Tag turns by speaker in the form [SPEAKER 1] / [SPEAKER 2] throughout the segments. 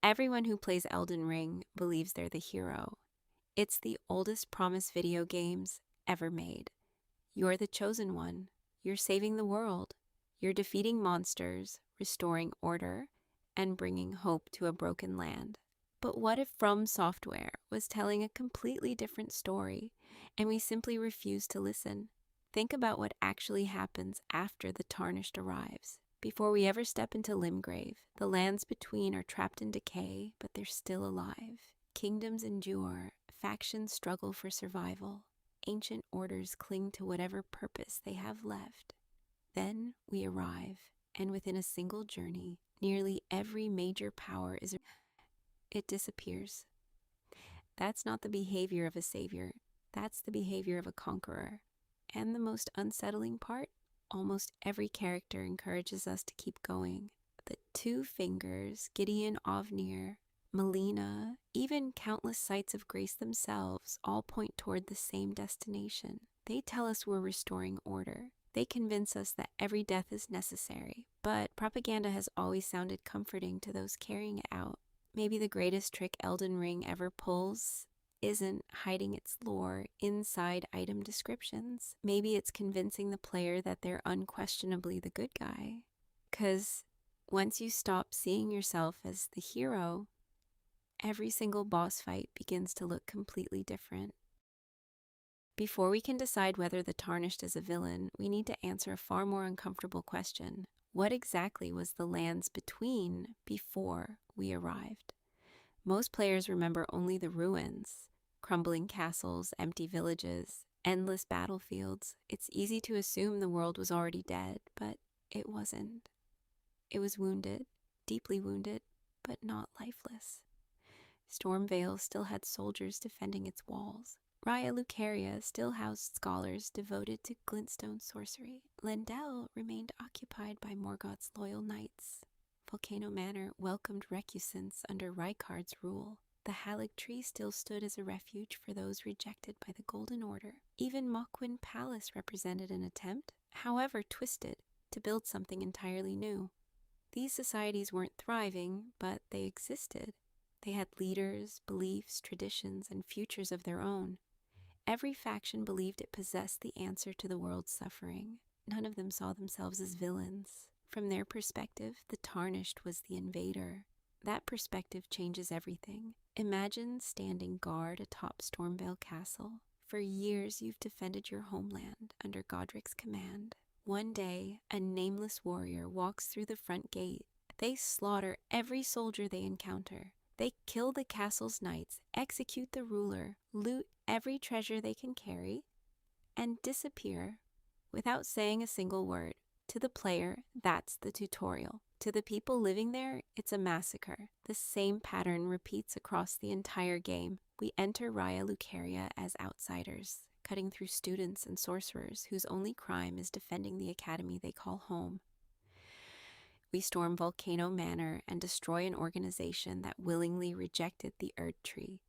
[SPEAKER 1] Everyone who plays Elden Ring believes they're the hero. It's the oldest promise video games ever made. You're the chosen one. You're saving the world. You're defeating monsters, restoring order, and bringing hope to a broken land. But what if FromSoftware was telling a completely different story, and we simply refused to listen? Think about what actually happens after the Tarnished arrives. Before we ever step into Limgrave, the lands between are trapped in decay, but they're still alive. Kingdoms endure, factions struggle for survival, ancient orders cling to whatever purpose they have left. Then we arrive, and within a single journey, nearly every major power it disappears. That's not the behavior of a savior, that's the behavior of a conqueror. And the most unsettling part? Almost every character encourages us to keep going. The Two Fingers, Gideon Ovnir, Malenia, even countless sites of grace themselves all point toward the same destination. They tell us we're restoring order. They convince us that every death is necessary. But propaganda has always sounded comforting to those carrying it out. Maybe the greatest trick Elden Ring ever pulls isn't hiding its lore inside item descriptions. Maybe it's convincing the player that they're unquestionably the good guy. 'Cause once you stop seeing yourself as the hero, every single boss fight begins to look completely different. Before we can decide whether the Tarnished is a villain, we need to answer a far more uncomfortable question. What exactly was the lands between before we arrived? Most players remember only the ruins, crumbling castles, empty villages, endless battlefields. It's easy to assume the world was already dead, but it wasn't. It was wounded, deeply wounded, but not lifeless. Stormvale still had soldiers defending its walls. Raya Lucaria still housed scholars devoted to glintstone sorcery. Lendel remained occupied by Morgott's loyal knights. Volcano Manor welcomed recusants under Rykard's rule. The Halig Tree still stood as a refuge for those rejected by the Golden Order. Even Mokwen Palace represented an attempt, however twisted, to build something entirely new. These societies weren't thriving, but they existed. They had leaders, beliefs, traditions, and futures of their own. Every faction believed it possessed the answer to the world's suffering. None of them saw themselves as villains. From their perspective, the Tarnished was the invader. That perspective changes everything. Imagine standing guard atop Stormvale Castle. For years you've defended your homeland under Godric's command. One day, a nameless warrior walks through the front gate. They slaughter every soldier they encounter. They kill the castle's knights, execute the ruler, loot every treasure they can carry, and disappear without saying a single word. To the player, that's the tutorial. To the people living there, it's a massacre. The same pattern repeats across the entire game. We enter Raya Lucaria as outsiders, cutting through students and sorcerers whose only crime is defending the academy they call home. We storm Volcano Manor and destroy an organization that willingly rejected the Erd Tree.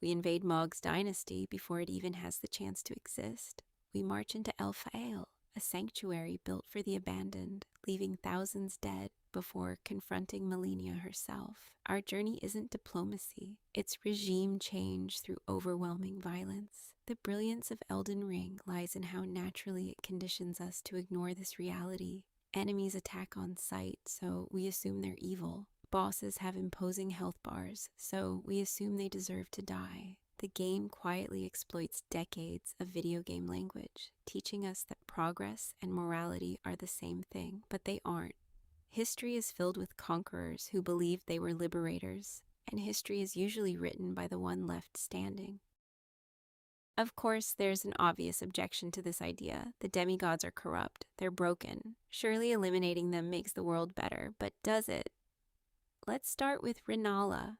[SPEAKER 1] We invade Mohg's dynasty before it even has the chance to exist. We march into Elphael, a sanctuary built for the abandoned, leaving thousands dead before confronting Malenia herself. Our journey isn't diplomacy, it's regime change through overwhelming violence. The brilliance of Elden Ring lies in how naturally it conditions us to ignore this reality. Enemies attack on sight, so we assume they're evil. Bosses have imposing health bars, so we assume they deserve to die. The game quietly exploits decades of video game language, teaching us that progress and morality are the same thing, but they aren't. History is filled with conquerors who believed they were liberators, and history is usually written by the one left standing. Of course, there's an obvious objection to this idea. The demigods are corrupt, they're broken. Surely eliminating them makes the world better, but does it? Let's start with Rennala.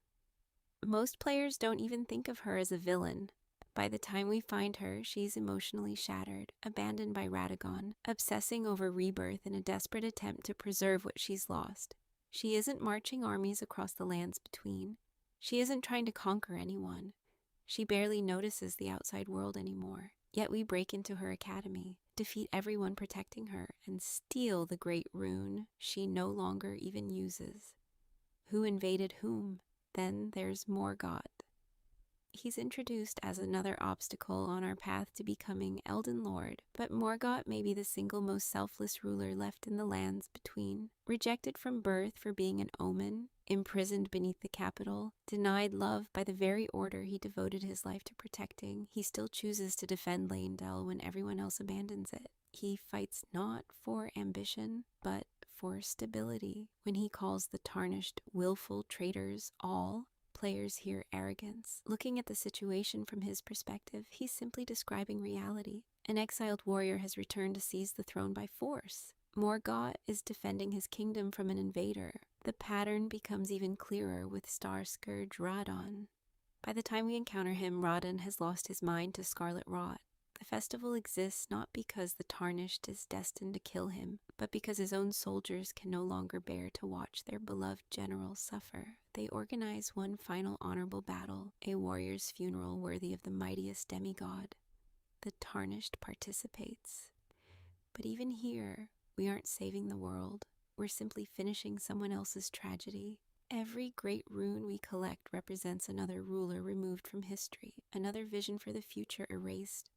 [SPEAKER 1] Most players don't even think of her as a villain. By the time we find her, she's emotionally shattered, abandoned by Radahn, obsessing over rebirth in a desperate attempt to preserve what she's lost. She isn't marching armies across the lands between. She isn't trying to conquer anyone. She barely notices the outside world anymore. Yet we break into her academy, defeat everyone protecting her, and steal the great rune she no longer even uses. Who invaded whom? Then there's Morgott. He's introduced as another obstacle on our path to becoming Elden Lord, but Morgott may be the single most selfless ruler left in the lands between. Rejected from birth for being an omen, imprisoned beneath the capital, denied love by the very order he devoted his life to protecting, he still chooses to defend Leyndell when everyone else abandons it. He fights not for ambition, but for stability. When he calls the Tarnished willful traitors all, players hear arrogance. Looking at the situation from his perspective, he's simply describing reality. An exiled warrior has returned to seize the throne by force. Morgott is defending his kingdom from an invader. The pattern becomes even clearer with Star Scourge Radahn. By the time we encounter him, Radahn has lost his mind to scarlet rot. The festival exists not because the Tarnished is destined to kill him, but because his own soldiers can no longer bear to watch their beloved general suffer. They organize one final honorable battle, a warrior's funeral worthy of the mightiest demigod. The Tarnished participates. But even here, we aren't saving the world. We're simply finishing someone else's tragedy. Every great rune we collect represents another ruler removed from history, another vision for the future erased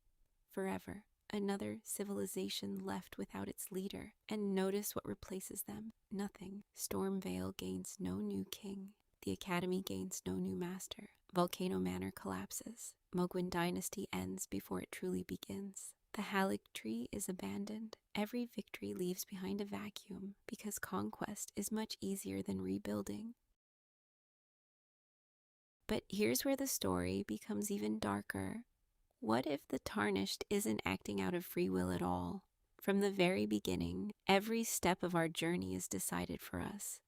[SPEAKER 1] forever, another civilization left without its leader. And notice what replaces them. Nothing. Stormvale gains no new king. The Academy gains no new master. Volcano Manor collapses. Mohg dynasty ends before it truly begins. The Halig tree is abandoned. Every victory leaves behind a vacuum because conquest is much easier than rebuilding. But here's where the story becomes even darker. What if the Tarnished isn't acting out of free will at all? From the very beginning, every step of our journey is decided for us.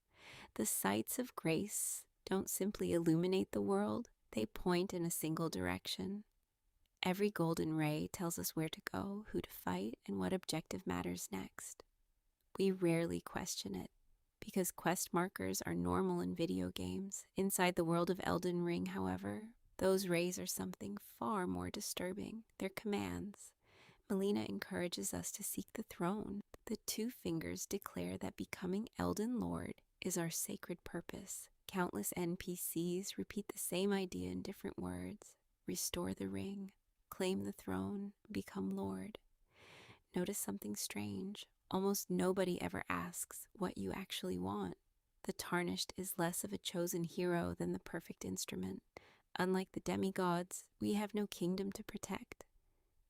[SPEAKER 1] The sights of grace don't simply illuminate the world, they point in a single direction. Every golden ray tells us where to go, who to fight, and what objective matters next. We rarely question it, because quest markers are normal in video games. Inside the world of Elden Ring, however, those rays are something far more disturbing. They're commands. Malenia encourages us to seek the throne. The two fingers declare that becoming Elden Lord is our sacred purpose. Countless NPCs repeat the same idea in different words. Restore the ring, claim the throne, become Lord. Notice something strange. Almost nobody ever asks what you actually want. The Tarnished is less of a chosen hero than the perfect instrument. Unlike the demigods, we have no kingdom to protect,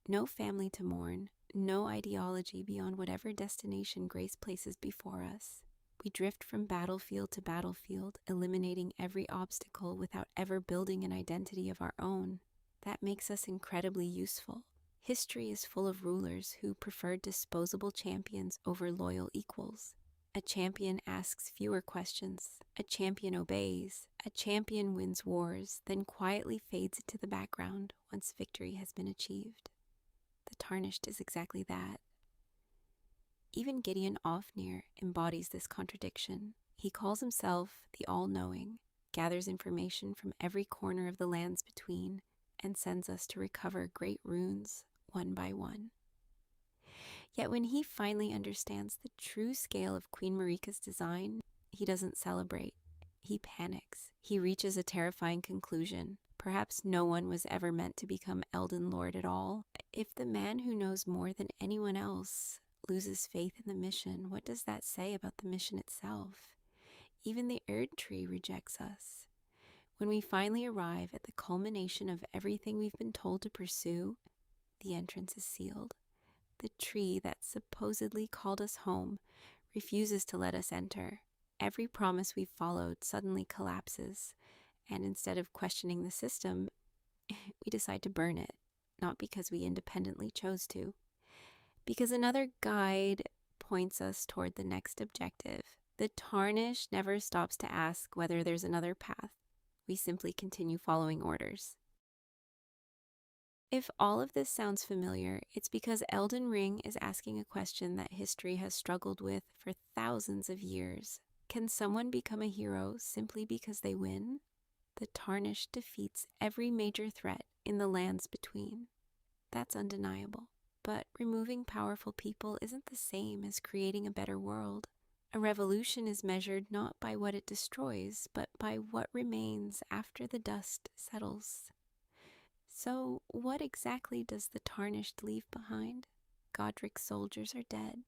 [SPEAKER 1] no family to mourn, no ideology beyond whatever destination grace places before us. We drift from battlefield to battlefield, eliminating every obstacle without ever building an identity of our own. That makes us incredibly useful. History is full of rulers who preferred disposable champions over loyal equals. A champion asks fewer questions. A champion obeys. A champion wins wars, then quietly fades into the background once victory has been achieved. The Tarnished is exactly that. Even Gideon Ofnir embodies this contradiction. He calls himself the All-Knowing, gathers information from every corner of the lands between, and sends us to recover great runes one by one. Yet when he finally understands the true scale of Queen Marika's design, he doesn't celebrate. He panics. He reaches a terrifying conclusion. Perhaps no one was ever meant to become Elden Lord at all. If the man who knows more than anyone else loses faith in the mission, what does that say about the mission itself? Even the Erd Tree rejects us. When we finally arrive at the culmination of everything we've been told to pursue, the entrance is sealed. The tree that supposedly called us home refuses to let us enter. Every promise we've followed suddenly collapses, and instead of questioning the system, we decide to burn it, not because we independently chose to, because another guide points us toward the next objective. The Tarnished never stops to ask whether there's another path. We simply continue following orders. If all of this sounds familiar, it's because Elden Ring is asking a question that history has struggled with for thousands of years. Can someone become a hero simply because they win? The Tarnished defeats every major threat in the lands between. That's undeniable. But removing powerful people isn't the same as creating a better world. A revolution is measured not by what it destroys, but by what remains after the dust settles. So, what exactly does the Tarnished leave behind? Godric's soldiers are dead.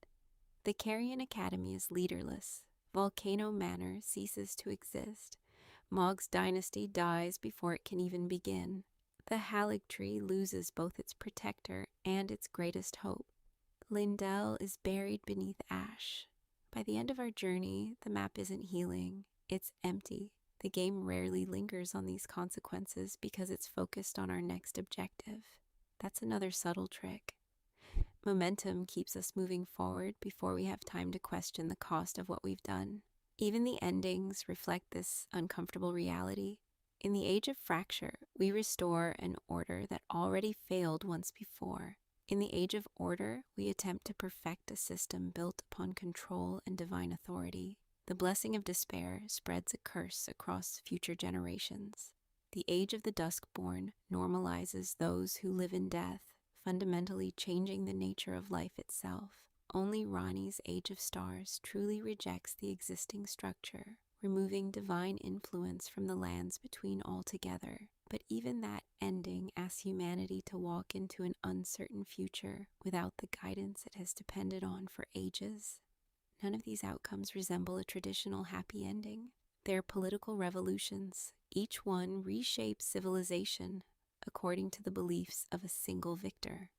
[SPEAKER 1] The Carrion Academy is leaderless. Volcano Manor ceases to exist. Mohg's dynasty dies before it can even begin. The Halig Tree loses both its protector and its greatest hope. Lindell is buried beneath ash. By the end of our journey, the map isn't healing, it's empty. The game rarely lingers on these consequences because it's focused on our next objective. That's another subtle trick. Momentum keeps us moving forward before we have time to question the cost of what we've done. Even the endings reflect this uncomfortable reality. In the Age of Fracture, we restore an order that already failed once before. In the Age of Order, we attempt to perfect a system built upon control and divine authority. The blessing of despair spreads a curse across future generations. The Age of the Duskborn normalizes those who live in death, fundamentally changing the nature of life itself. Only Ranni's Age of Stars truly rejects the existing structure, removing divine influence from the lands between altogether. But even that ending asks humanity to walk into an uncertain future without the guidance it has depended on for ages. None of these outcomes resemble a traditional happy ending. They're political revolutions. Each one reshapes civilization according to the beliefs of a single victor.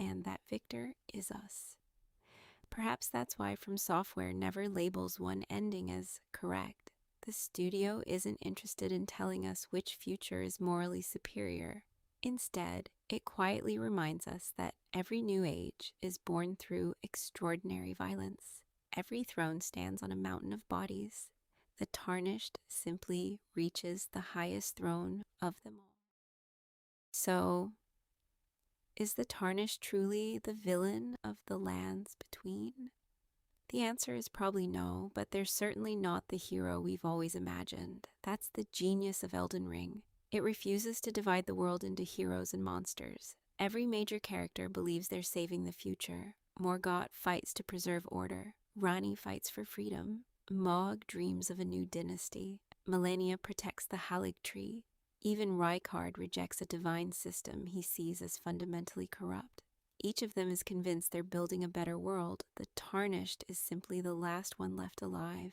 [SPEAKER 1] And that victor is us. Perhaps that's why FromSoftware never labels one ending as correct. The studio isn't interested in telling us which future is morally superior. Instead, it quietly reminds us that every new age is born through extraordinary violence. Every throne stands on a mountain of bodies. The Tarnished simply reaches the highest throne of them all. So, is the Tarnished truly the villain of the lands between? The answer is probably no, but they're certainly not the hero we've always imagined. That's the genius of Elden Ring. It refuses to divide the world into heroes and monsters. Every major character believes they're saving the future. Morgott fights to preserve order. Ranni fights for freedom. Mohg dreams of a new dynasty. Malenia protects the Halig Tree. Even Rykard rejects a divine system he sees as fundamentally corrupt. Each of them is convinced they're building a better world. The Tarnished is simply the last one left alive.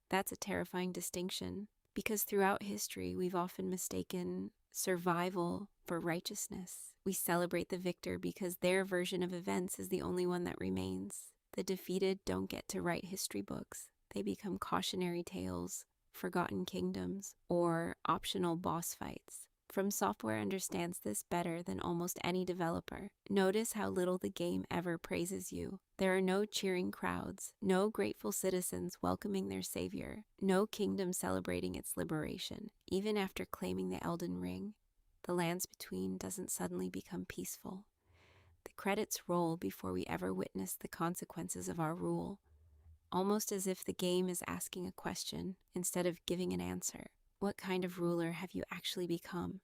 [SPEAKER 1] That's a terrifying distinction, because throughout history we've often mistaken survival for righteousness. We celebrate the victor because their version of events is the only one that remains. The defeated don't get to write history books. They become cautionary tales, forgotten kingdoms, or optional boss fights. FromSoftware understands this better than almost any developer. Notice how little the game ever praises you. There are no cheering crowds, no grateful citizens welcoming their savior, no kingdom celebrating its liberation. Even after claiming the Elden Ring, the lands between doesn't suddenly become peaceful. The credits roll before we ever witness the consequences of our rule, almost as if the game is asking a question instead of giving an answer. What kind of ruler have you actually become?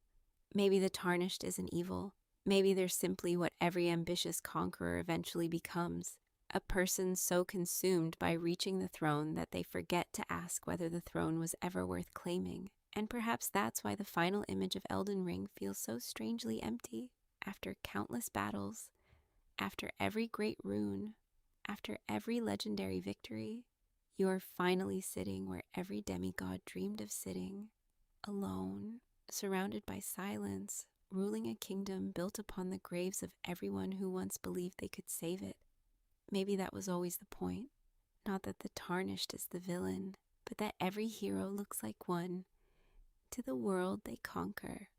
[SPEAKER 1] Maybe the Tarnished isn't evil. Maybe they're simply what every ambitious conqueror eventually becomes. A person so consumed by reaching the throne that they forget to ask whether the throne was ever worth claiming. And perhaps that's why the final image of Elden Ring feels so strangely empty. After countless battles, after every great rune, after every legendary victory, you're finally sitting where every demigod dreamed of sitting, alone, surrounded by silence, ruling a kingdom built upon the graves of everyone who once believed they could save it. Maybe that was always the point. Not that the Tarnished is the villain, but that every hero looks like one to the world they conquer.